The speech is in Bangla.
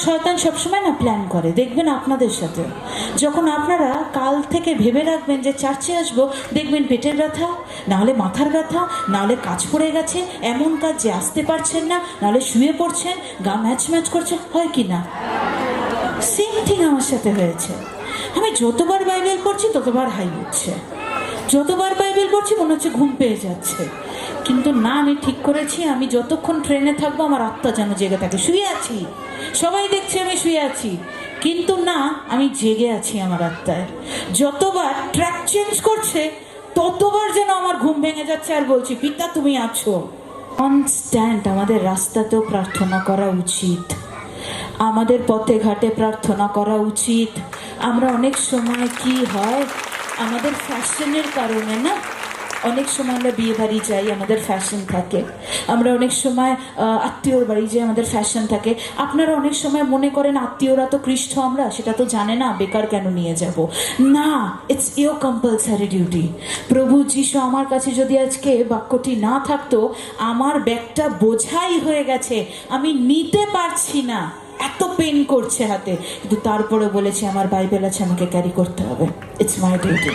শয়তান সবসময় না প্ল্যান করে, দেখবেন আপনাদের সাথে। যখন আপনারা কাল থেকে ভেবে রাখবেন যে চার্চে আসবো, দেখবেন পেটের ব্যথা, নাহলে মাথার ব্যথা, নাহলে কাজ পড়ে গেছে, এমন কাজ যে আসতে পারছেন না, নাহলে শুয়ে পড়ছেন, গা ম্যাচ ম্যাচ করছে, হয় কি না? সেম থিং আমার সাথে হয়েছে। আমি যতবার বাইবেল পড়ছি ততবার হাই উঠছে, যতবার বাইবেল পড়ছি মনে হচ্ছে ঘুম পেয়ে যাচ্ছে। কিন্তু না, আমি ঠিক করেছি আমি যতক্ষণ ট্রেনে থাকবো আমার আত্মা যেন জেগে থাকে। শুয়ে আছি, সবাই দেখছে আমি শুয়ে আছি, কিন্তু না, আমি জেগে আছি আমার আত্মায়। যতবার ট্র্যাক চেঞ্জ করছে ততবার যেন আমার ঘুম ভেঙে যাচ্ছে আর বলছি, পিতা তুমি আছো। কনস্ট্যান্ট আমাদের রাস্তাতেও প্রার্থনা করা উচিত, আমাদের পথে ঘাটে প্রার্থনা করা উচিত। আমরা অনেক সময় কি হয়, আমাদের ফ্যাশনের কারণে না, অনেক সময় আমরা বিয়ে বাড়ি যাই, আমাদের ফ্যাশন থাকে। আমরা অনেক সময় আত্মীয়র বাড়ি যাই, আমাদের ফ্যাশন থাকে। আপনারা অনেক সময় মনে করেন আত্মীয়রা তো খ্রিস্ট, আমরা সেটা তো জানে না, বেকার কেন নিয়ে যাব। না, ইটস ইয়োর কম্পালসারি ডিউটি। প্রভু যিশু আমার কাছে যদি আজকে বাক্যটি না থাকতো, আমার ব্যাগটা বোঝাই হয়ে গেছে, আমি নিতে পারছি না, এত পেন করছে হাতে, কিন্তু তারপরে বলেছি আমার বাইবেল আছে, আমাকে ক্যারি করতে হবে। It's my duty.